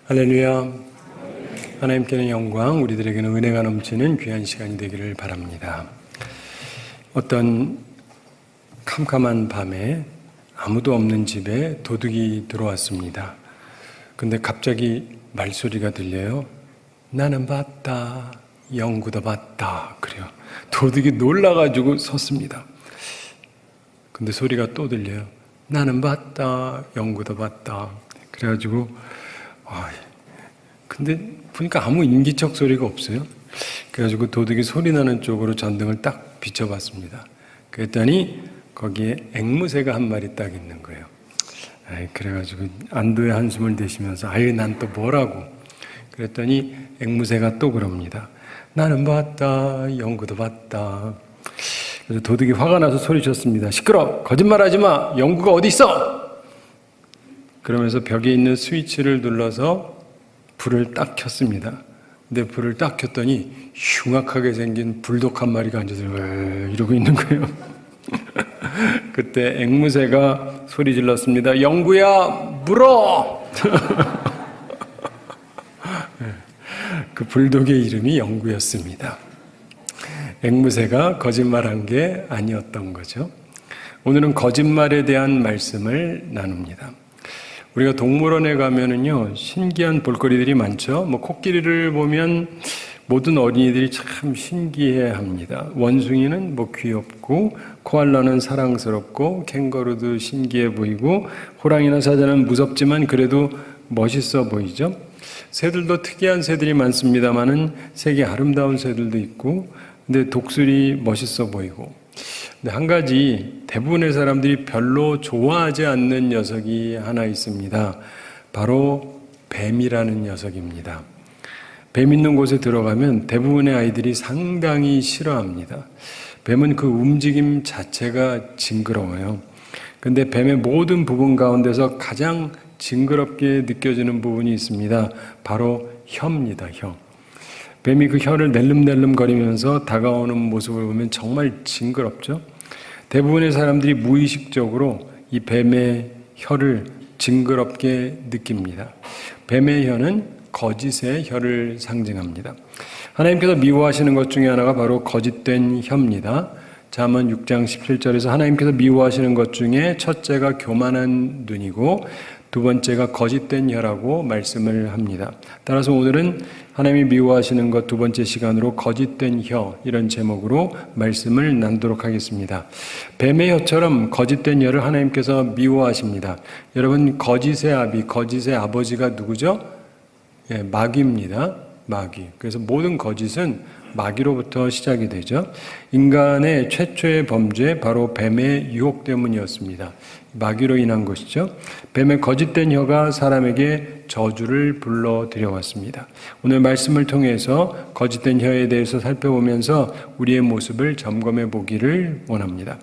할렐루야. 하나님께는 영광, 우리들에게는 은혜가 넘치는 귀한 시간이 되기를 바랍니다. 어떤 캄캄한 밤에 아무도 없는 집에 도둑이 들어왔습니다. 근데 갑자기 말소리가 들려요. 나는 봤다. 영구도 봤다. 그래요. 도둑이 놀라가지고 섰습니다. 근데 소리가 또 들려요. 나는 봤다. 영구도 봤다. 그래가지고 근데 보니까 아무 인기척 소리가 없어요. 그래가지고 도둑이 소리 나는 쪽으로 전등을 딱 비춰봤습니다. 그랬더니 거기에 앵무새가 한 마리 딱 있는 거예요. 그래가지고 안도의 한숨을 내쉬면서 난 또 뭐라고. 그랬더니 앵무새가 또 그럽니다. 나는 봤다. 영구도 봤다. 그래서 도둑이 화가 나서 소리쳤습니다. 시끄러! 거짓말하지 마! 영구가 어디 있어! 그러면서 벽에 있는 스위치를 눌러서 불을 딱 켰습니다. 근데 불을 딱 켰더니 흉악하게 생긴 불독 한 마리가 앉아서 이러고 있는 거예요. 그때 앵무새가 소리 질렀습니다. 영구야, 물어! 그 불독의 이름이 영구였습니다. 앵무새가 거짓말한 게 아니었던 거죠. 오늘은 거짓말에 대한 말씀을 나눕니다. 우리가 동물원에 가면은요, 신기한 볼거리들이 많죠. 코끼리를 보면 모든 어린이들이 참 신기해 합니다. 원숭이는 귀엽고, 코알라는 사랑스럽고, 캥거루도 신기해 보이고, 호랑이나 사자는 무섭지만 그래도 멋있어 보이죠. 새들도 특이한 새들이 많습니다만은 색이 아름다운 새들도 있고, 근데 독수리 멋있어 보이고. 근데 한 가지 대부분의 사람들이 별로 좋아하지 않는 녀석이 하나 있습니다. 바로 뱀이라는 녀석입니다. 뱀 있는 곳에 들어가면 대부분의 아이들이 상당히 싫어합니다. 뱀은 그 움직임 자체가 징그러워요. 근데 뱀의 모든 부분 가운데서 가장 징그럽게 느껴지는 부분이 있습니다. 바로 혀입니다. 혀. 뱀이 그 혀를 낼름낼름 거리면서 다가오는 모습을 보면 정말 징그럽죠. 대부분의 사람들이 무의식적으로 이 뱀의 혀를 징그럽게 느낍니다. 뱀의 혀는 거짓의 혀를 상징합니다. 하나님께서 미워하시는 것 중에 하나가 바로 거짓된 혀입니다. 잠언 6장 17절에서 하나님께서 미워하시는 것 중에 첫째가 교만한 눈이고 두 번째가 거짓된 혀라고 말씀을 합니다. 따라서 오늘은 하나님이 미워하시는 것 두 번째 시간으로 거짓된 혀, 이런 제목으로 말씀을 나누도록 하겠습니다. 뱀의 혀처럼 거짓된 혀를 하나님께서 미워하십니다. 여러분, 거짓의 아비, 거짓의 아버지가 누구죠? 마귀입니다. 마귀. 그래서 모든 거짓은 마귀로부터 시작이 되죠. 인간의 최초의 범죄, 바로 뱀의 유혹 때문이었습니다. 마귀로 인한 것이죠. 뱀의 거짓된 혀가 사람에게 저주를 불러들여왔습니다. 오늘 말씀을 통해서 거짓된 혀에 대해서 살펴보면서 우리의 모습을 점검해 보기를 원합니다.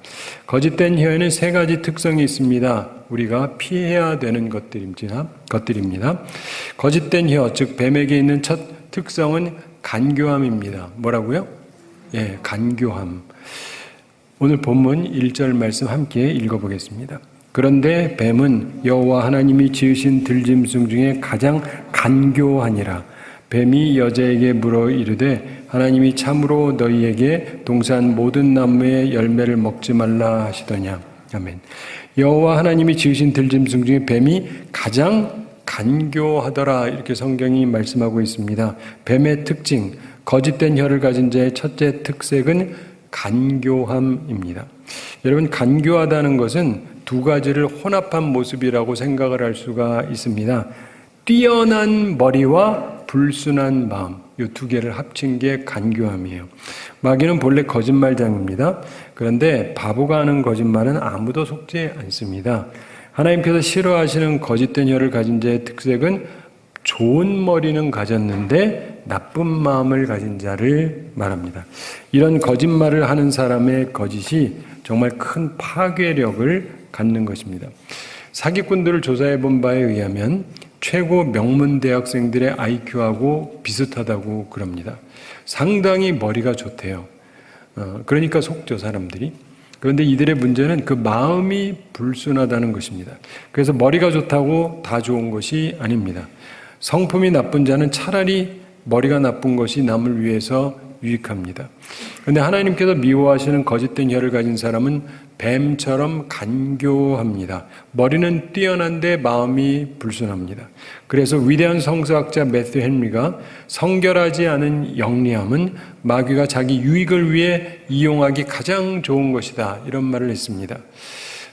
거짓된 혀에는 세 가지 특성이 있습니다. 우리가 피해야 되는 것들입니다. 거짓된 혀, 즉 뱀에게 있는 첫 특성은 간교함입니다. 뭐라고요? 간교함. 오늘 본문 1절 말씀 함께 읽어보겠습니다. 그런데 뱀은 여호와 하나님이 지으신 들짐승 중에 가장 간교하니라. 뱀이 여자에게 물어 이르되 하나님이 참으로 너희에게 동산 모든 나무의 열매를 먹지 말라 하시더냐. 아멘. 여호와 하나님이 지으신 들짐승 중에 뱀이 가장 간교하더라, 이렇게 성경이 말씀하고 있습니다. 뱀의 특징, 거짓된 혀를 가진 자의 첫째 특색은 간교함입니다. 여러분, 간교하다는 것은 두 가지를 혼합한 모습이라고 생각을 할 수가 있습니다. 뛰어난 머리와 불순한 마음, 이 두 개를 합친 게 간교함이에요. 마귀는 본래 거짓말장입니다. 그런데 바보가 하는 거짓말은 아무도 속지 않습니다. 하나님께서 싫어하시는 거짓된 혀를 가진 자의 특색은 좋은 머리는 가졌는데 나쁜 마음을 가진 자를 말합니다. 이런 거짓말을 하는 사람의 거짓이 정말 큰 파괴력을 갖는 것입니다. 사기꾼들을 조사해 본 바에 의하면 최고 명문 대학생들의 IQ하고 비슷하다고 그럽니다. 상당히 머리가 좋대요. 그러니까 속죠, 사람들이. 그런데 이들의 문제는 그 마음이 불순하다는 것입니다. 그래서 머리가 좋다고 다 좋은 것이 아닙니다. 성품이 나쁜 자는 차라리 머리가 나쁜 것이 남을 위해서 유익합니다. 그런데 하나님께서 미워하시는 거짓된 혀를 가진 사람은 뱀처럼 간교합니다. 머리는 뛰어난데 마음이 불순합니다. 그래서 위대한 성서학자 매튜 헨리가 성결하지 않은 영리함은 마귀가 자기 유익을 위해 이용하기 가장 좋은 것이다, 이런 말을 했습니다.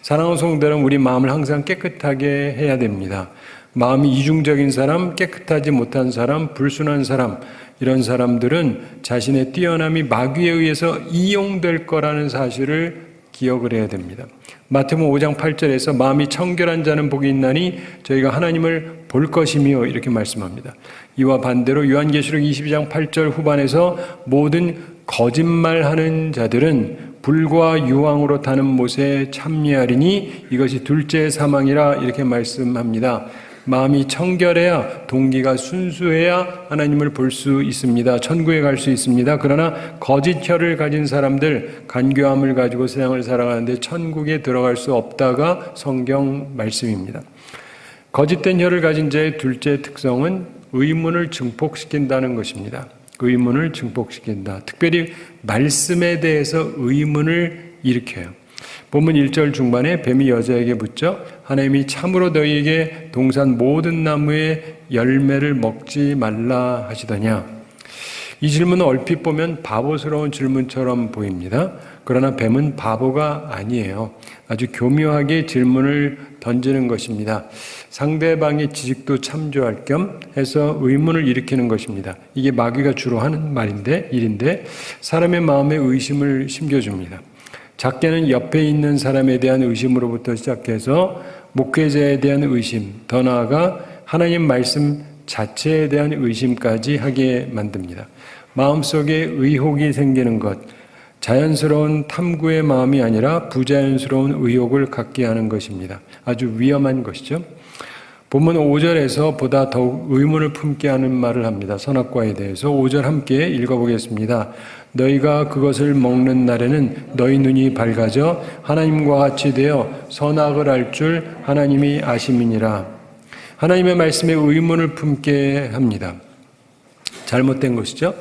사랑하는 성도 여러분, 우리 마음을 항상 깨끗하게 해야 됩니다. 마음이 이중적인 사람, 깨끗하지 못한 사람, 불순한 사람, 이런 사람들은 자신의 뛰어남이 마귀에 의해서 이용될 거라는 사실을 기억을 해야 됩니다. 마태복음 5장 8절에서 마음이 청결한 자는 복이 있나니 저희가 하나님을 볼 것이며, 이렇게 말씀합니다. 이와 반대로 요한계시록 22장 8절 후반에서 모든 거짓말하는 자들은 불과 유황으로 타는 못에 참여하리니 이것이 둘째 사망이라, 이렇게 말씀합니다. 마음이 청결해야, 동기가 순수해야 하나님을 볼 수 있습니다. 천국에 갈 수 있습니다. 그러나 거짓 혀를 가진 사람들, 간교함을 가지고 세상을 살아가는데 천국에 들어갈 수 없다가 성경 말씀입니다. 거짓된 혀를 가진 자의 둘째 특성은 의문을 증폭시킨다는 것입니다. 의문을 증폭시킨다. 특별히 말씀에 대해서 의문을 일으켜요. 본문 1절 중반에 뱀이 여자에게 묻죠. 하나님이 참으로 너희에게 동산 모든 나무의 열매를 먹지 말라 하시더냐. 이 질문은 얼핏 보면 바보스러운 질문처럼 보입니다. 그러나 뱀은 바보가 아니에요. 아주 교묘하게 질문을 던지는 것입니다. 상대방의 지식도 참조할 겸 해서 의문을 일으키는 것입니다. 이게 마귀가 주로 하는 일인데 사람의 마음에 의심을 심겨줍니다. 작게는 옆에 있는 사람에 대한 의심으로부터 시작해서 목회자에 대한 의심, 더 나아가 하나님 말씀 자체에 대한 의심까지 하게 만듭니다. 마음속에 의혹이 생기는 것, 자연스러운 탐구의 마음이 아니라 부자연스러운 의혹을 갖게 하는 것입니다. 아주 위험한 것이죠. 본문 5절에서 보다 더욱 의문을 품게 하는 말을 합니다. 선악과에 대해서 5절 함께 읽어보겠습니다. 너희가 그것을 먹는 날에는 너희 눈이 밝아져 하나님과 같이 되어 선악을 알 줄 하나님이 아심이니라. 하나님의 말씀에 의문을 품게 합니다. 잘못된 것이죠.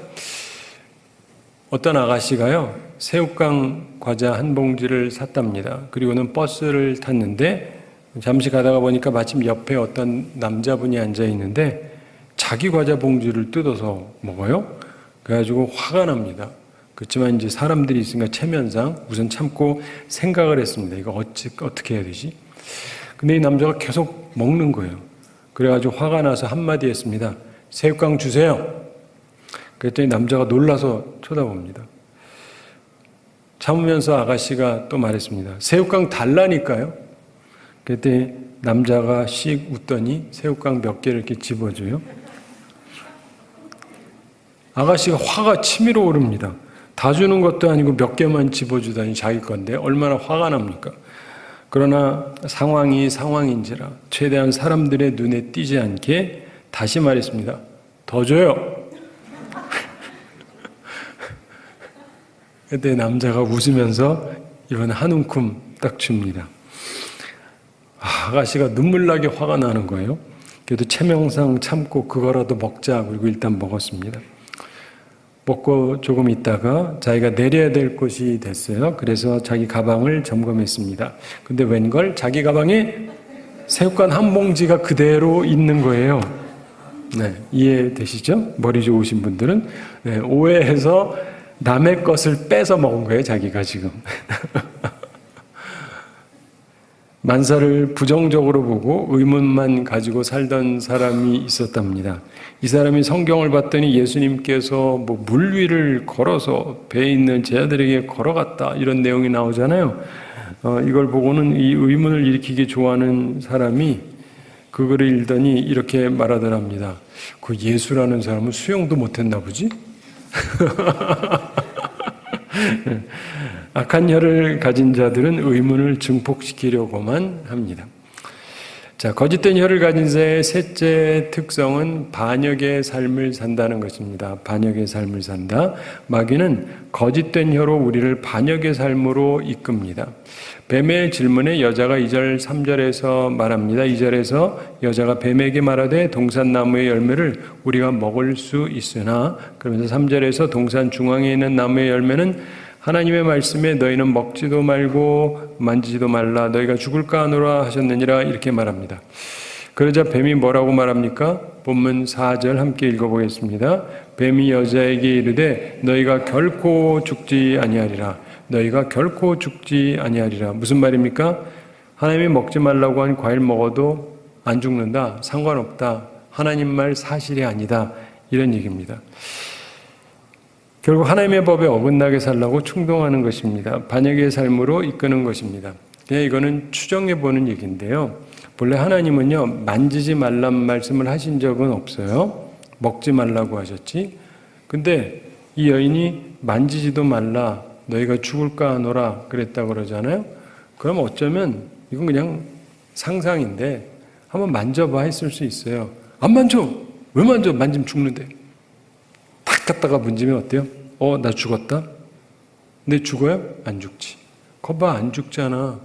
어떤 아가씨가요, 새우깡 과자 한 봉지를 샀답니다. 그리고는 버스를 탔는데 잠시 가다가 보니까 마침 옆에 어떤 남자분이 앉아 있는데 자기 과자 봉지를 뜯어서 먹어요. 그래가지고 화가 납니다. 그렇지만 이제 사람들이 있으니까 체면상 우선 참고 생각을 했습니다. 이거 어떻게 해야 되지? 근데 이 남자가 계속 먹는 거예요. 그래가지고 화가 나서 한마디 했습니다. 새우깡 주세요. 그랬더니 남자가 놀라서 쳐다봅니다. 참으면서 아가씨가 또 말했습니다. 새우깡 달라니까요. 그랬더니 남자가 씩 웃더니 새우깡 몇 개를 이렇게 집어줘요. 아가씨가 화가 치밀어 오릅니다. 다 주는 것도 아니고 몇 개만 집어주다니 자기 건데 얼마나 화가 납니까? 그러나 상황이 상황인지라 최대한 사람들의 눈에 띄지 않게 다시 말했습니다. 더 줘요. 그때 남자가 웃으면서 이번에 한 움큼 딱 줍니다. 아가씨가 눈물나게 화가 나는 거예요. 그래도 체면상 참고 그거라도 먹자. 그리고 일단 먹었습니다. 먹고 조금 있다가 자기가 내려야 될 곳이 됐어요. 그래서 자기 가방을 점검했습니다. 근데 웬걸 자기 가방에 새우깡 한 봉지가 그대로 있는 거예요. 네, 이해되시죠? 머리 좋으신 분들은. 네, 오해해서 남의 것을 뺏어 먹은 거예요, 자기가 지금. 만사를 부정적으로 보고 의문만 가지고 살던 사람이 있었답니다. 이 사람이 성경을 봤더니 예수님께서 물 위를 걸어서 배에 있는 제자들에게 걸어갔다 이런 내용이 나오잖아요. 이걸 보고는 이 의문을 일으키기 좋아하는 사람이 그거를 읽더니 이렇게 말하더랍니다. 그 예수라는 사람은 수영도 못했나 보지? 악한 혀를 가진 자들은 의문을 증폭시키려고만 합니다. 자, 거짓된 혀를 가진 자의 셋째 특성은 반역의 삶을 산다는 것입니다. 반역의 삶을 산다. 마귀는 거짓된 혀로 우리를 반역의 삶으로 이끕니다. 뱀의 질문에 여자가 2절 3절에서 말합니다. 2절에서 여자가 뱀에게 말하되 동산나무의 열매를 우리가 먹을 수 있으나, 그러면서 3절에서 동산 중앙에 있는 나무의 열매는 하나님의 말씀에 너희는 먹지도 말고 만지지도 말라, 너희가 죽을까 하노라 하셨느니라, 이렇게 말합니다. 그러자 뱀이 뭐라고 말합니까? 본문 4절 함께 읽어보겠습니다. 뱀이 여자에게 이르되 너희가 결코 죽지 아니하리라. 너희가 결코 죽지 아니하리라. 무슨 말입니까? 하나님이 먹지 말라고 한 과일 먹어도 안 죽는다, 상관없다, 하나님 말 사실이 아니다, 이런 얘기입니다. 결국 하나님의 법에 어긋나게 살라고 충동하는 것입니다. 반역의 삶으로 이끄는 것입니다. 그냥 이거는 추정해보는 얘기인데요. 본래 하나님은요, 만지지 말란 말씀을 하신 적은 없어요. 먹지 말라고 하셨지. 근데 이 여인이 만지지도 말라, 너희가 죽을까 하노라 그랬다고 그러잖아요. 그럼 어쩌면 이건 그냥 상상인데 한번 만져봐 했을 수 있어요. 안 만져! 왜 만져? 만지면 죽는데. 탁 갖다가 만지면 어때요? 나 죽었다? 근데 죽어요? 안 죽지. 거봐, 안 죽잖아.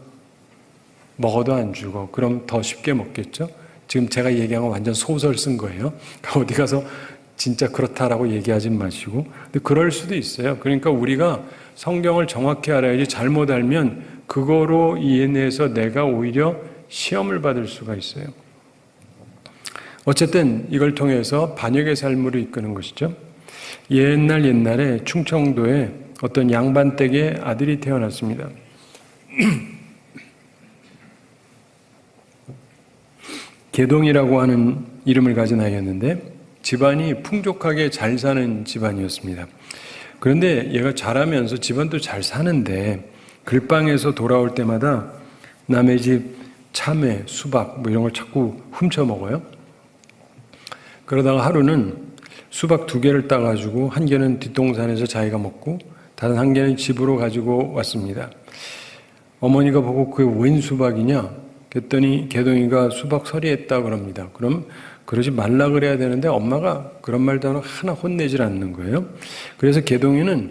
먹어도 안 죽어. 그럼 더 쉽게 먹겠죠? 지금 제가 얘기한 건 완전 소설 쓴 거예요. 어디 가서 진짜 그렇다라고 얘기하지 마시고. 근데 그럴 수도 있어요. 그러니까 우리가 성경을 정확히 알아야지, 잘못 알면 그거로 인해서 내가 오히려 시험을 받을 수가 있어요. 어쨌든 이걸 통해서 반역의 삶으로 이끄는 것이죠. 옛날에 충청도에 어떤 양반댁에 아들이 태어났습니다. 개동이라고 하는 이름을 가진 아이였는데 집안이 풍족하게 잘 사는 집안이었습니다. 그런데 얘가 자라면서 집안도 잘 사는데 글방에서 돌아올 때마다 남의 집 참외, 수박 뭐 이런 걸 자꾸 훔쳐 먹어요. 그러다가 하루는 수박 2개를 따가지고 한 개는 뒷동산에서 자기가 먹고 다른 한 개는 집으로 가지고 왔습니다. 어머니가 보고 그게 웬 수박이냐? 그랬더니 개동이가 수박 서리했다 그럽니다. 그럼 그러지 말라 그래야 되는데 엄마가 그런 말도 하나 혼내질 않는 거예요. 그래서 개동이는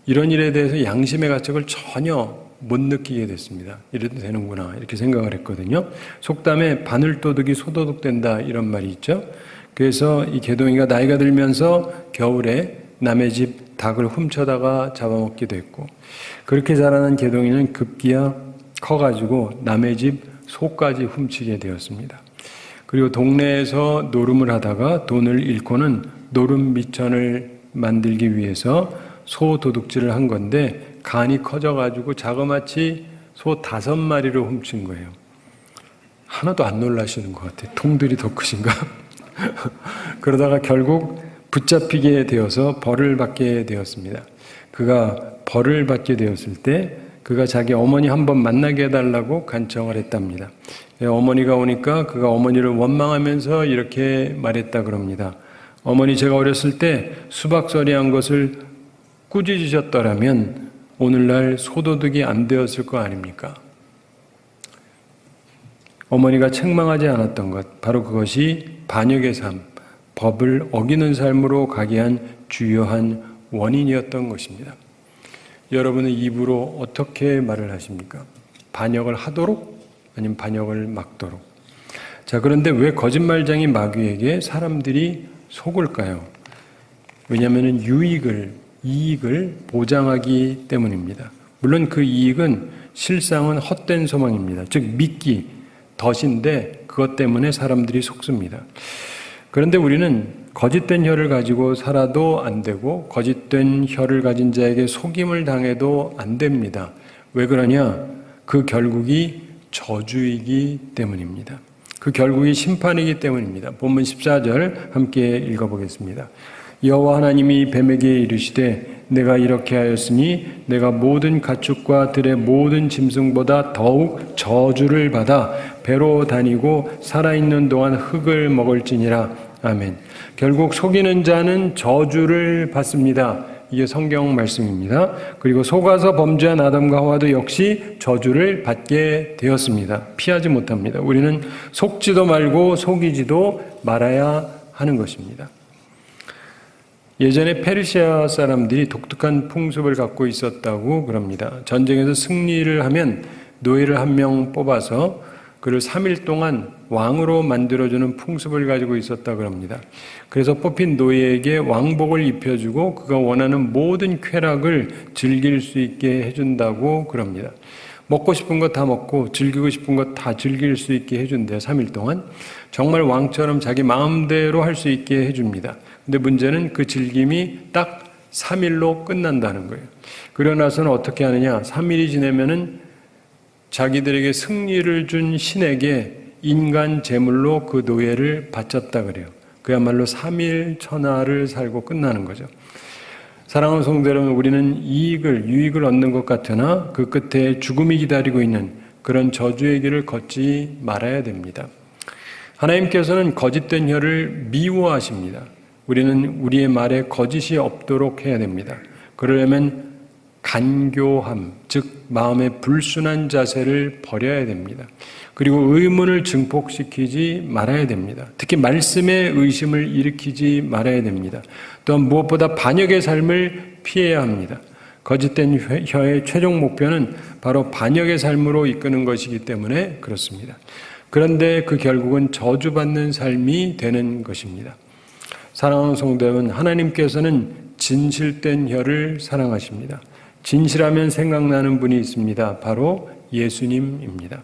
이런 일에 대해서 양심의 가책을 전혀 못 느끼게 됐습니다. 이래도 되는구나 이렇게 생각을 했거든요. 속담에 바늘도둑이 소도둑된다 이런 말이 있죠. 그래서 이 개동이가 나이가 들면서 겨울에 남의 집 닭을 훔쳐다가 잡아먹기도 했고, 그렇게 자라난 개동이는 급기야 커가지고 남의 집 소까지 훔치게 되었습니다. 그리고 동네에서 노름을 하다가 돈을 잃고는 노름 미천을 만들기 위해서 소 도둑질을 한 건데 간이 커져가지고 자그마치 소 5마리를 훔친 거예요. 하나도 안 놀라시는 것 같아요. 통들이 더 크신가? 그러다가 결국 붙잡히게 되어서 벌을 받게 되었습니다. 그가 벌을 받게 되었을 때 그가 자기 어머니 한번 만나게 해달라고 간청을 했답니다. 어머니가 오니까 그가 어머니를 원망하면서 이렇게 말했다 그럽니다. 어머니, 제가 어렸을 때 수박서리한 것을 꾸짖으셨더라면 오늘날 소도둑이 안 되었을 거 아닙니까? 어머니가 책망하지 않았던 것, 바로 그것이 반역의 삶, 법을 어기는 삶으로 가게 한 주요한 원인이었던 것입니다. 여러분의 입으로 어떻게 말을 하십니까? 반역을 하도록? 아니면 반역을 막도록? 자, 그런데 왜 거짓말쟁이 마귀에게 사람들이 속을까요? 왜냐하면 이익을 보장하기 때문입니다. 물론 그 이익은 실상은 헛된 소망입니다. 즉 미끼, 덫인데 그것 때문에 사람들이 속습니다. 그런데 우리는 거짓된 혀를 가지고 살아도 안 되고 거짓된 혀를 가진 자에게 속임을 당해도 안 됩니다. 왜 그러냐? 그 결국이 저주이기 때문입니다. 그 결국이 심판이기 때문입니다. 본문 14절 함께 읽어보겠습니다. 여호와 하나님이 뱀에게 이르시되 내가 이렇게 하였으니 내가 모든 가축과 들의 모든 짐승보다 더욱 저주를 받아 배로 다니고 살아있는 동안 흙을 먹을지니라. 아멘. 결국 속이는 자는 저주를 받습니다. 이게 성경 말씀입니다. 그리고 속아서 범죄한 아담과 하와도 역시 저주를 받게 되었습니다. 피하지 못합니다. 우리는 속지도 말고 속이지도 말아야 하는 것입니다. 예전에 페르시아 사람들이 독특한 풍습을 갖고 있었다고 그럽니다. 전쟁에서 승리를 하면 노예를 한 명 뽑아서 그를 3일 동안 왕으로 만들어주는 풍습을 가지고 있었다고 합니다. 그래서 뽑힌 노예에게 왕복을 입혀주고 그가 원하는 모든 쾌락을 즐길 수 있게 해준다고 그럽니다. 먹고 싶은 거 다 먹고 즐기고 싶은 거 다 즐길 수 있게 해준대요. 3일 동안. 정말 왕처럼 자기 마음대로 할 수 있게 해줍니다. 근데 문제는 그 즐김이 딱 3일로 끝난다는 거예요. 그러고 나서는 어떻게 하느냐. 3일이 지나면은 자기들에게 승리를 준 신에게 인간 제물로 그 노예를 바쳤다 그래요. 그야말로 3일 천하를 살고 끝나는 거죠. 사랑하는 성도 여러분, 우리는 유익을 얻는 것 같으나 그 끝에 죽음이 기다리고 있는 그런 저주의 길을 걷지 말아야 됩니다. 하나님께서는 거짓된 혀를 미워하십니다. 우리는 우리의 말에 거짓이 없도록 해야 됩니다. 그러려면 간교함, 즉 마음의 불순한 자세를 버려야 됩니다. 그리고 의문을 증폭시키지 말아야 됩니다. 특히 말씀에 의심을 일으키지 말아야 됩니다. 또한 무엇보다 반역의 삶을 피해야 합니다. 거짓된 혀의 최종 목표는 바로 반역의 삶으로 이끄는 것이기 때문에 그렇습니다. 그런데 그 결국은 저주받는 삶이 되는 것입니다. 사랑하는 성도 여러분, 하나님께서는 진실된 혀를 사랑하십니다. 진실하면 생각나는 분이 있습니다. 바로 예수님입니다.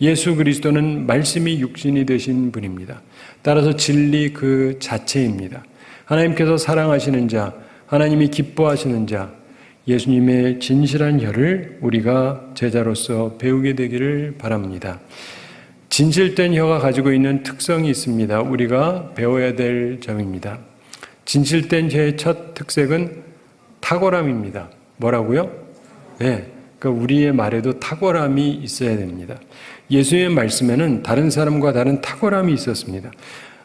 예수 그리스도는 말씀이 육신이 되신 분입니다. 따라서 진리 그 자체입니다. 하나님께서 사랑하시는 자, 하나님이 기뻐하시는 자, 예수님의 진실한 혀를 우리가 제자로서 배우게 되기를 바랍니다. 진실된 혀가 가지고 있는 특성이 있습니다. 우리가 배워야 될 점입니다. 진실된 혀의 첫 특색은 탁월함입니다. 뭐라고요? 네, 그러니까 우리의 말에도 탁월함이 있어야 됩니다. 예수님의 말씀에는 다른 사람과 다른 탁월함이 있었습니다.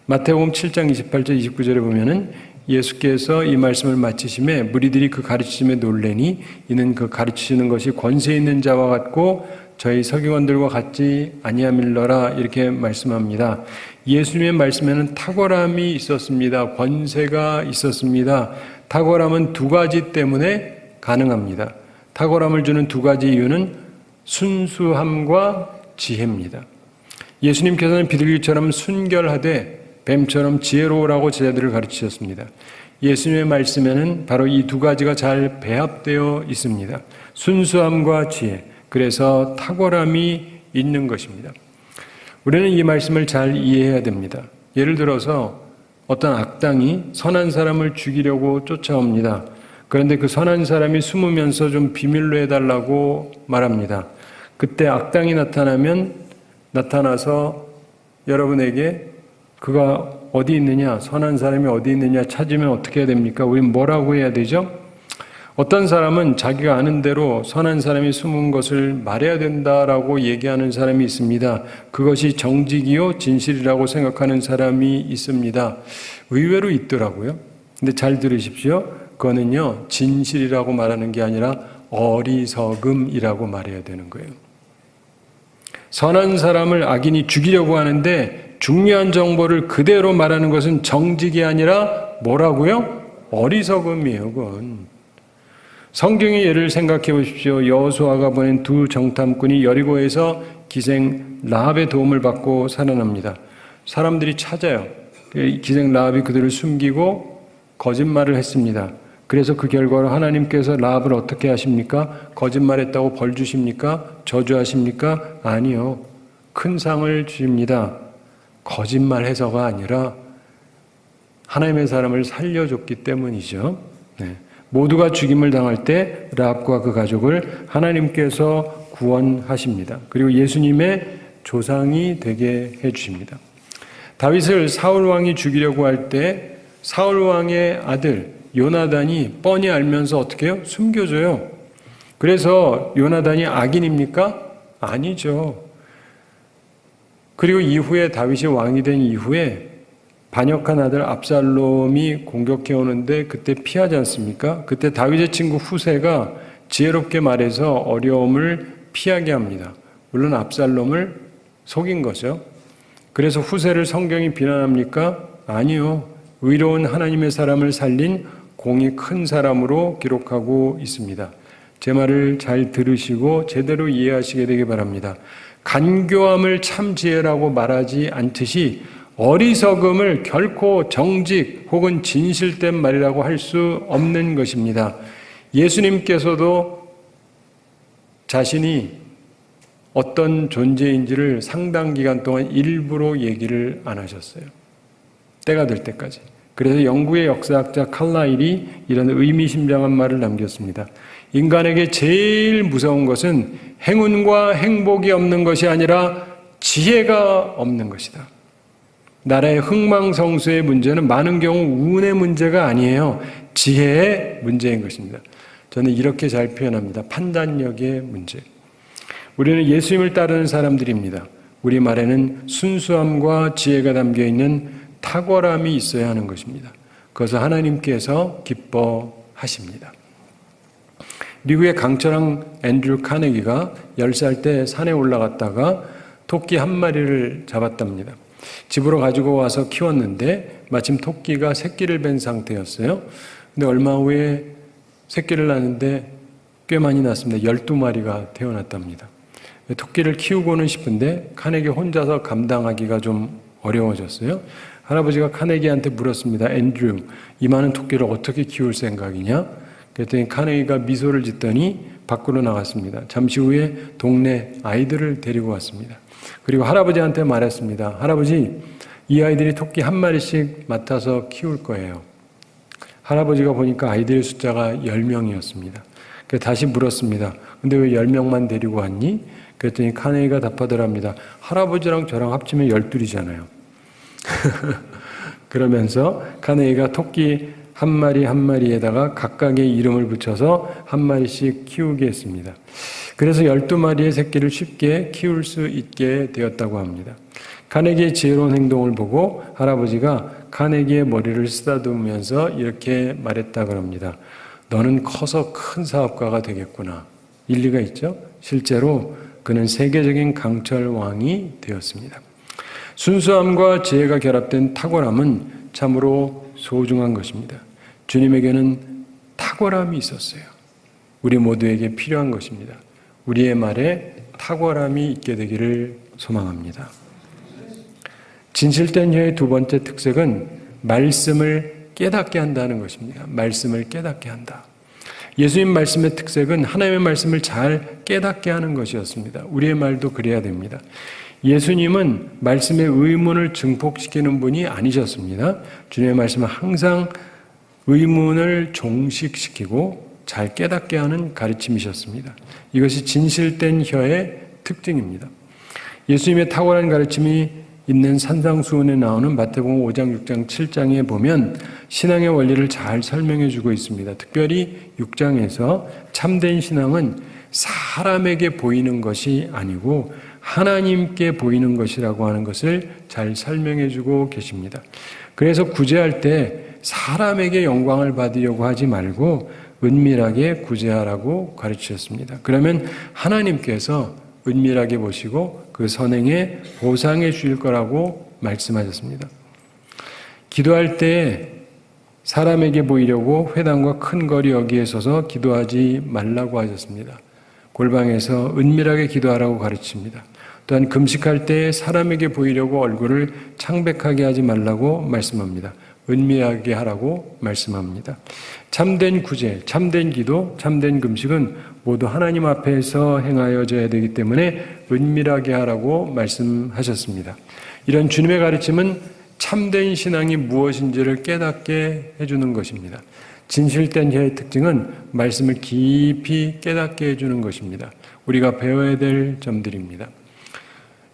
마태복음 7장 28절 29절에 보면은 예수께서 이 말씀을 마치심에 무리들이 그 가르치심에 놀래니 이는 그 가르치시는 것이 권세 있는 자와 같고 저희 서기관들과 같지 아니함일러라 이렇게 말씀합니다. 예수님의 말씀에는 탁월함이 있었습니다. 권세가 있었습니다. 탁월함은 두 가지 때문에 가능합니다. 탁월함을 주는 두 가지 이유는 순수함과 지혜입니다. 예수님께서는 비둘기처럼 순결하되 뱀처럼 지혜로우라고 제자들을 가르치셨습니다. 예수님의 말씀에는 바로 이 두 가지가 잘 배합되어 있습니다. 순수함과 지혜, 그래서 탁월함이 있는 것입니다. 우리는 이 말씀을 잘 이해해야 됩니다. 예를 들어서 어떤 악당이 선한 사람을 죽이려고 쫓아옵니다. 그런데 그 선한 사람이 숨으면서 좀 비밀로 해달라고 말합니다. 그때 악당이 나타나서 여러분에게 그가 어디 있느냐, 선한 사람이 어디 있느냐 찾으면 어떻게 해야 됩니까? 우린 뭐라고 해야 되죠? 어떤 사람은 자기가 아는 대로 선한 사람이 숨은 것을 말해야 된다라고 얘기하는 사람이 있습니다. 그것이 정직이요 진실이라고 생각하는 사람이 있습니다. 의외로 있더라고요. 근데 잘 들으십시오. 그거는요, 진실이라고 말하는 게 아니라 어리석음이라고 말해야 되는 거예요. 선한 사람을 악인이 죽이려고 하는데 중요한 정보를 그대로 말하는 것은 정직이 아니라 뭐라고요? 어리석음이에요, 그건. 성경의 예를 생각해 보십시오. 여호수아가 보낸 두 정탐꾼이 여리고에서 기생 라합의 도움을 받고 살아납니다. 사람들이 찾아요. 기생 라합이 그들을 숨기고 거짓말을 했습니다. 그래서 그 결과로 하나님께서 라합을 어떻게 하십니까? 거짓말했다고 벌 주십니까? 저주하십니까? 아니요. 큰 상을 주십니다. 거짓말해서가 아니라 하나님의 사람을 살려줬기 때문이죠. 네. 모두가 죽임을 당할 때 라합과 그 가족을 하나님께서 구원하십니다. 그리고 예수님의 조상이 되게 해주십니다. 다윗을 사울 왕이 죽이려고 할 때 사울 왕의 아들 요나단이 뻔히 알면서 어떻게 해요? 숨겨줘요. 그래서 요나단이 악인입니까? 아니죠. 그리고 이후에 다윗이 왕이 된 이후에 반역한 아들 압살롬이 공격해 오는데 그때 피하지 않습니까? 그때 다윗의 친구 후세가 지혜롭게 말해서 어려움을 피하게 합니다. 물론 압살롬을 속인 거죠. 그래서 후세를 성경이 비난합니까? 아니요. 의로운 하나님의 사람을 살린 공이 큰 사람으로 기록하고 있습니다. 제 말을 잘 들으시고 제대로 이해하시게 되기 바랍니다. 간교함을 참 지혜라고 말하지 않듯이 어리석음을 결코 정직 혹은 진실된 말이라고 할 수 없는 것입니다. 예수님께서도 자신이 어떤 존재인지를 상당 기간 동안 일부러 얘기를 안 하셨어요. 때가 될 때까지. 그래서 영국의 역사학자 칼라일이 이런 의미심장한 말을 남겼습니다. 인간에게 제일 무서운 것은 행운과 행복이 없는 것이 아니라 지혜가 없는 것이다. 나라의 흥망성쇠의 문제는 많은 경우 운의 문제가 아니에요. 지혜의 문제인 것입니다. 저는 이렇게 잘 표현합니다. 판단력의 문제. 우리는 예수님을 따르는 사람들입니다. 우리 말에는 순수함과 지혜가 담겨있는 탁월함이 있어야 하는 것입니다. 그것을 하나님께서 기뻐하십니다. 미국의 강철왕 앤드류 카네기가 10살 때 산에 올라갔다가 토끼 한 마리를 잡았답니다. 집으로 가지고 와서 키웠는데 마침 토끼가 새끼를 뺀 상태였어요. 근데 얼마 후에 새끼를 낳았는데 꽤 많이 낳았습니다. 12마리가 태어났답니다. 토끼를 키우고는 싶은데 카네기 혼자서 감당하기가 좀 어려워졌어요. 할아버지가 카네기한테 물었습니다. 앤드류, 이 많은 토끼를 어떻게 키울 생각이냐? 그랬더니 카네기가 미소를 짓더니 밖으로 나갔습니다. 잠시 후에 동네 아이들을 데리고 왔습니다. 그리고 할아버지한테 말했습니다. 할아버지, 이 아이들이 토끼 한 마리씩 맡아서 키울 거예요. 할아버지가 보니까 아이들의 숫자가 10명이었습니다. 그래서 다시 물었습니다. 근데 왜 10명만 데리고 왔니? 그랬더니 카네기가 답하더랍니다. 할아버지랑 저랑 합치면 12이잖아요. 그러면서 카네기가 토끼 한 마리 한 마리에다가 각각의 이름을 붙여서 한 마리씩 키우게 했습니다. 그래서 12마리의 새끼를 쉽게 키울 수 있게 되었다고 합니다. 카네기의 지혜로운 행동을 보고 할아버지가 카네기의 머리를 쓰다듬으면서 이렇게 말했다고 합니다. 너는 커서 큰 사업가가 되겠구나. 일리가 있죠? 실제로 그는 세계적인 강철왕이 되었습니다. 순수함과 지혜가 결합된 탁월함은 참으로 소중한 것입니다. 주님에게는 탁월함이 있었어요. 우리 모두에게 필요한 것입니다. 우리의 말에 탁월함이 있게 되기를 소망합니다. 진실된 혀의 두 번째 특색은 말씀을 깨닫게 한다는 것입니다. 말씀을 깨닫게 한다. 예수님 말씀의 특색은 하나님의 말씀을 잘 깨닫게 하는 것이었습니다. 우리의 말도 그래야 됩니다. 예수님은 말씀의 의문을 증폭시키는 분이 아니셨습니다. 주님의 말씀은 항상 의문을 종식시키고 잘 깨닫게 하는 가르침이셨습니다. 이것이 진실된 혀의 특징입니다. 예수님의 탁월한 가르침이 있는 산상수훈에 나오는 마태복음 5장, 6장, 7장에 보면 신앙의 원리를 잘 설명해 주고 있습니다. 특별히 6장에서 참된 신앙은 사람에게 보이는 것이 아니고 하나님께 보이는 것이라고 하는 것을 잘 설명해 주고 계십니다. 그래서 구제할 때 사람에게 영광을 받으려고 하지 말고 은밀하게 구제하라고 가르치셨습니다. 그러면 하나님께서 은밀하게 보시고 그 선행에 보상해 주실 거라고 말씀하셨습니다. 기도할 때 사람에게 보이려고 회당과 큰 거리 여기에 서서 기도하지 말라고 하셨습니다. 골방에서 은밀하게 기도하라고 가르칩니다. 또한 금식할 때 사람에게 보이려고 얼굴을 창백하게 하지 말라고 말씀합니다. 은밀하게 하라고 말씀합니다. 참된 구제, 참된 기도, 참된 금식은 모두 하나님 앞에서 행하여져야 되기 때문에 은밀하게 하라고 말씀하셨습니다. 이런 주님의 가르침은 참된 신앙이 무엇인지를 깨닫게 해주는 것입니다. 진실된 혀의 특징은 말씀을 깊이 깨닫게 해주는 것입니다. 우리가 배워야 될 점들입니다.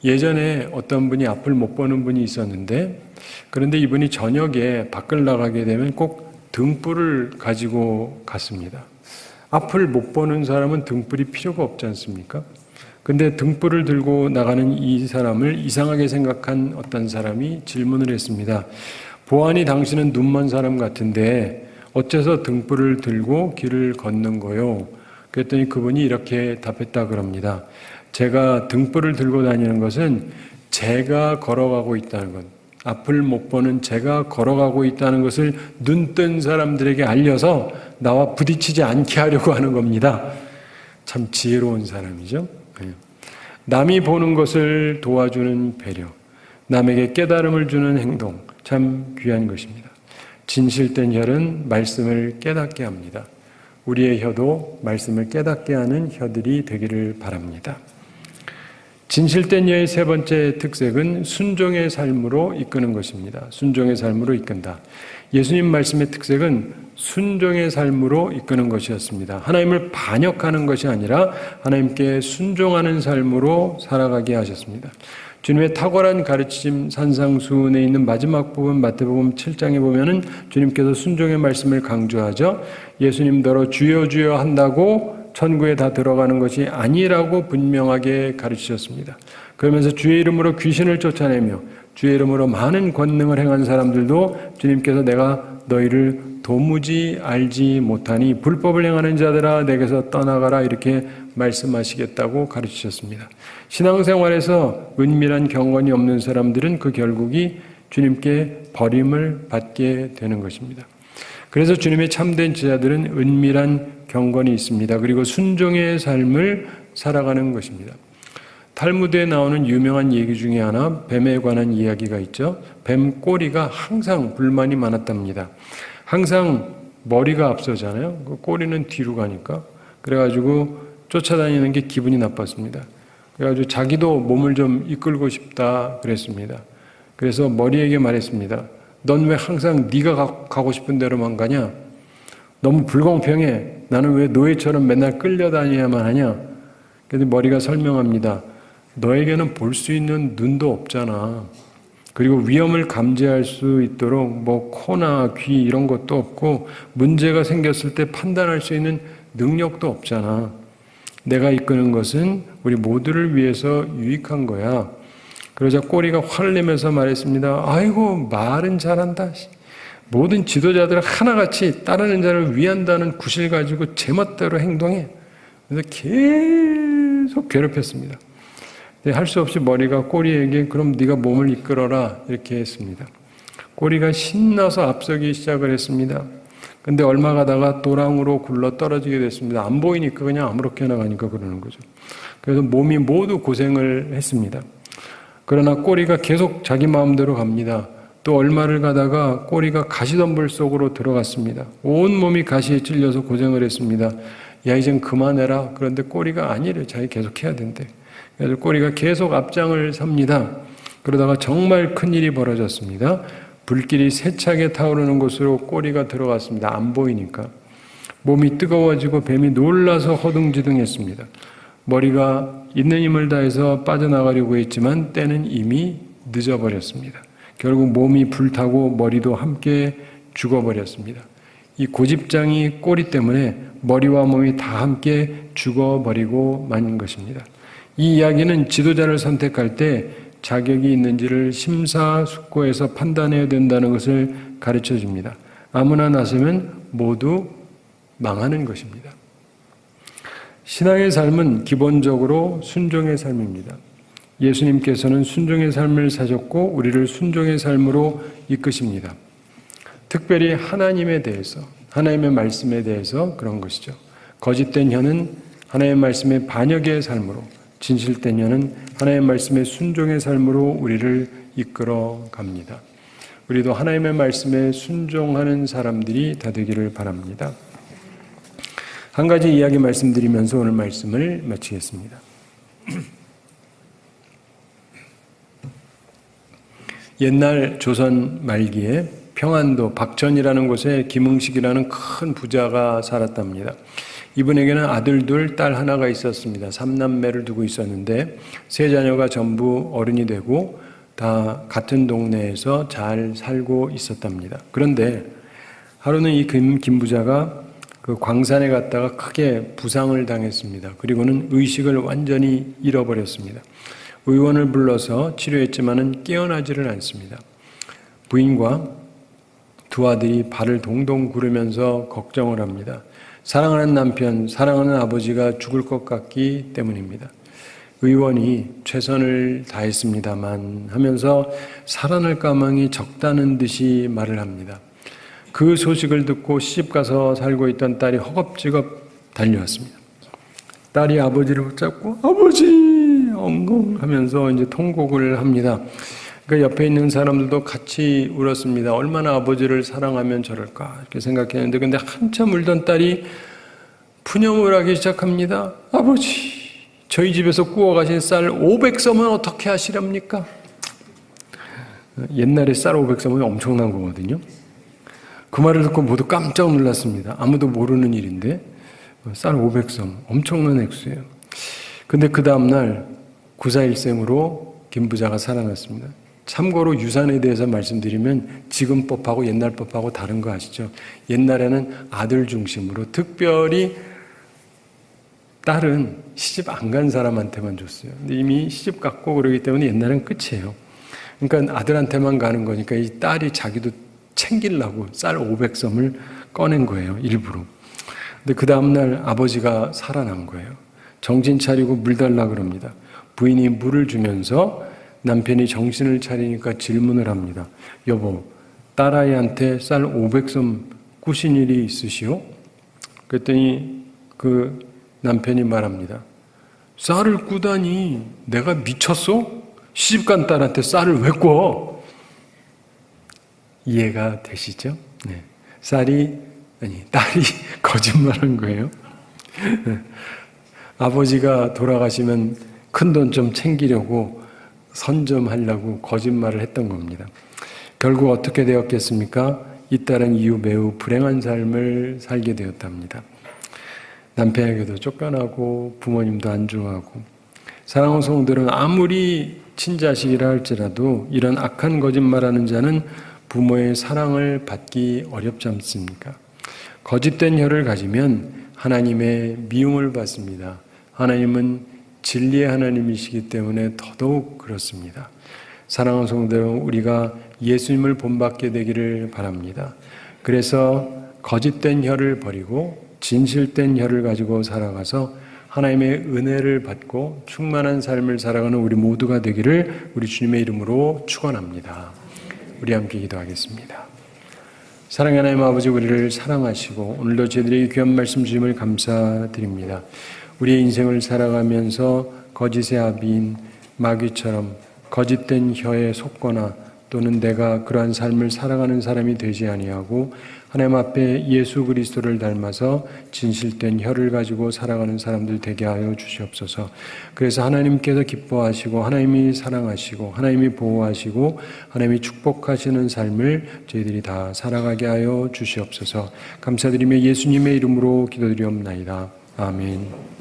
예전에 어떤 분이 앞을 못 보는 분이 있었는데 그런데 이분이 저녁에 밖을 나가게 되면 꼭 등불을 가지고 갔습니다. 앞을 못 보는 사람은 등불이 필요가 없지 않습니까? 근데 등불을 들고 나가는 이 사람을 이상하게 생각한 어떤 사람이 질문을 했습니다. 보아하니 당신은 눈먼 사람 같은데 어째서 등불을 들고 길을 걷는 거요? 그랬더니 그분이 이렇게 답했다 그럽니다. 제가 등불을 들고 다니는 것은 제가 걸어가고 있다는 것, 앞을 못 보는 제가 걸어가고 있다는 것을 눈뜬 사람들에게 알려서 나와 부딪히지 않게 하려고 하는 겁니다. 참 지혜로운 사람이죠. 남이 보는 것을 도와주는 배려, 남에게 깨달음을 주는 행동, 참 귀한 것입니다. 진실된 혀는 말씀을 깨닫게 합니다. 우리의 혀도 말씀을 깨닫게 하는 혀들이 되기를 바랍니다. 진실된 혀의 세 번째 특색은 순종의 삶으로 이끄는 것입니다. 순종의 삶으로 이끈다. 예수님 말씀의 특색은 순종의 삶으로 이끄는 것이었습니다. 하나님을 반역하는 것이 아니라 하나님께 순종하는 삶으로 살아가게 하셨습니다. 주님의 탁월한 가르치심 산상수훈에 있는 마지막 부분 마태복음 7장에 보면은 주님께서 순종의 말씀을 강조하죠. 예수님더러 주여 주여 한다고 천국에 다 들어가는 것이 아니라고 분명하게 가르치셨습니다. 그러면서 주의 이름으로 귀신을 쫓아내며 주의 이름으로 많은 권능을 행한 사람들도 주님께서 내가 너희를 도무지 알지 못하니 불법을 행하는 자들아 내게서 떠나가라 이렇게 말씀하시겠다고 가르치셨습니다. 신앙생활에서 은밀한 경건이 없는 사람들은 그 결국이 주님께 버림을 받게 되는 것입니다. 그래서 주님의 참된 제자들은 은밀한 경건이 있습니다. 그리고 순종의 삶을 살아가는 것입니다. 탈무드에 나오는 유명한 얘기 중에 하나 뱀에 관한 이야기가 있죠. 뱀 꼬리가 항상 불만이 많았답니다. 항상 머리가 앞서잖아요. 그 꼬리는 뒤로 가니까. 그래가지고 쫓아다니는 게 기분이 나빴습니다. 그래가지고 자기도 몸을 좀 이끌고 싶다 그랬습니다. 그래서 머리에게 말했습니다. 넌 왜 항상 네가 가고 싶은 데로만 가냐? 너무 불공평해. 나는 왜 노예처럼 맨날 끌려다녀야만 하냐? 그래서 머리가 설명합니다. 너에게는 볼 수 있는 눈도 없잖아. 그리고 위험을 감지할 수 있도록 뭐 코나 귀 이런 것도 없고 문제가 생겼을 때 판단할 수 있는 능력도 없잖아. 내가 이끄는 것은 우리 모두를 위해서 유익한 거야. 그러자 꼬리가 화를 내면서 말했습니다. 아이고 말은 잘한다. 모든 지도자들 하나같이 따르는 자를 위한다는 구실 가지고 제멋대로 행동해. 그래서 계속 괴롭혔습니다. 할 수 없이 머리가 꼬리에게 그럼 네가 몸을 이끌어라 이렇게 했습니다. 꼬리가 신나서 앞서기 시작을 했습니다. 근데 얼마 가다가 도랑으로 굴러 떨어지게 됐습니다. 안 보이니까 그냥 아무렇게나 가니까 그러는 거죠. 그래서 몸이 모두 고생을 했습니다. 그러나 꼬리가 계속 자기 마음대로 갑니다. 또 얼마를 가다가 꼬리가 가시덤불 속으로 들어갔습니다. 온 몸이 가시에 찔려서 고생을 했습니다. 야 이젠 그만해라. 그런데 꼬리가 아니래. 자기 계속 해야 된대. 그래서 꼬리가 계속 앞장을 섭니다. 그러다가 정말 큰일이 벌어졌습니다. 불길이 세차게 타오르는 곳으로 꼬리가 들어갔습니다. 안 보이니까. 몸이 뜨거워지고 뱀이 놀라서 허둥지둥했습니다. 머리가 있는 힘을 다해서 빠져나가려고 했지만 때는 이미 늦어버렸습니다. 결국 몸이 불타고 머리도 함께 죽어버렸습니다. 이 고집장이 꼬리 때문에 머리와 몸이 다 함께 죽어버리고 만 것입니다. 이 이야기는 지도자를 선택할 때 자격이 있는지를 심사숙고해서 판단해야 된다는 것을 가르쳐 줍니다. 아무나 나서면 모두 망하는 것입니다. 신앙의 삶은 기본적으로 순종의 삶입니다. 예수님께서는 순종의 삶을 사셨고 우리를 순종의 삶으로 이끄십니다. 특별히 하나님에 대해서, 하나님의 말씀에 대해서 그런 것이죠. 거짓된 혀는 하나님의 말씀의 반역의 삶으로, 진실된 혀는 하나님의 말씀의 순종의 삶으로 우리를 이끌어 갑니다. 우리도 하나님의 말씀에 순종하는 사람들이 다 되기를 바랍니다. 한 가지 이야기 말씀드리면서 오늘 말씀을 마치겠습니다. 옛날 조선 말기에 평안도 박천이라는 곳에 김응식이라는 큰 부자가 살았답니다. 이분에게는 아들 둘, 딸 하나가 있었습니다. 3남매를 두고 있었는데 세 자녀가 전부 어른이 되고 다 같은 동네에서 잘 살고 있었답니다. 그런데 하루는 이 김 부자가 그 광산에 갔다가 크게 부상을 당했습니다. 그리고는 의식을 완전히 잃어버렸습니다. 의원을 불러서 치료했지만은 깨어나지를 않습니다. 부인과 두 아들이 발을 동동 구르면서 걱정을 합니다. 사랑하는 남편, 사랑하는 아버지가 죽을 것 같기 때문입니다. 의원이 최선을 다했습니다만 하면서 살아날 가망이 적다는 듯이 말을 합니다. 그 소식을 듣고 시집가서 살고 있던 딸이 허겁지겁 달려왔습니다. 딸이 아버지를 붙잡고 아버지 엉엉 하면서 이제 통곡을 합니다. 그 옆에 있는 사람들도 같이 울었습니다. 얼마나 아버지를 사랑하면 저럴까 이렇게 생각했는데 근데 한참 울던 딸이 푸념을 하기 시작합니다. 아버지, 저희 집에서 구워가신 쌀 500섬은 어떻게 하시렵니까? 옛날에 쌀 500섬은 엄청난 거거든요. 그 말을 듣고 모두 깜짝 놀랐습니다. 아무도 모르는 일인데 쌀 500섬 엄청난 액수예요. 근데 그 다음날 구사일생으로 김 부자가 살아났습니다. 참고로 유산에 대해서 말씀드리면 지금 법하고 옛날 법하고 다른 거 아시죠? 옛날에는 아들 중심으로 특별히 딸은 시집 안 간 사람한테만 줬어요. 근데 이미 시집 갔고 그러기 때문에 옛날엔 끝이에요. 그러니까 아들한테만 가는 거니까 이 딸이 자기도 챙기려고 쌀 500섬을 꺼낸 거예요. 일부러. 근데 그 다음날 아버지가 살아난 거예요. 정신 차리고 물 달라 그럽니다. 부인이 물을 주면서 남편이 정신을 차리니까 질문을 합니다. 여보, 딸아이한테 쌀 500섬 꾸신 일이 있으시오? 그랬더니 그 남편이 말합니다. 쌀을 꾸다니 내가 미쳤어? 시집간 딸한테 쌀을 왜 꿔? 이해가 되시죠? 네. 딸이 거짓말한 거예요. 아버지가 돌아가시면 큰돈 좀 챙기려고 선점하려고 거짓말을 했던 겁니다. 결국 어떻게 되었겠습니까? 이 딸은 이후 매우 불행한 삶을 살게 되었답니다. 남편에게도 쫓겨나고 부모님도 안 좋아하고 사랑하는 성도들은 아무리 친자식이라 할지라도 이런 악한 거짓말하는 자는 부모의 사랑을 받기 어렵지 않습니까? 거짓된 혀를 가지면 하나님의 미움을 받습니다. 하나님은 진리의 하나님이시기 때문에 더더욱 그렇습니다. 사랑하는 성도들, 우리가 예수님을 본받게 되기를 바랍니다. 그래서 거짓된 혀를 버리고 진실된 혀를 가지고 살아가서 하나님의 은혜를 받고 충만한 삶을 살아가는 우리 모두가 되기를 우리 주님의 이름으로 축원합니다. 우리 함께 기도하겠습니다. 사랑의 하나님 아버지, 우리를 사랑하시고 오늘도 저희들에게 귀한 말씀 주심을 감사드립니다. 우리의 인생을 살아가면서 거짓의 아비인 마귀처럼 거짓된 혀에 속거나 또는 내가 그러한 삶을 살아가는 사람이 되지 아니하고 하나님 앞에 예수 그리스도를 닮아서 진실된 혀를 가지고 살아가는 사람들 되게 하여 주시옵소서. 그래서 하나님께서 기뻐하시고 하나님이 사랑하시고 하나님이 보호하시고 하나님이 축복하시는 삶을 저희들이 다 살아가게 하여 주시옵소서. 감사드리며 예수님의 이름으로 기도드리옵나이다. 아멘.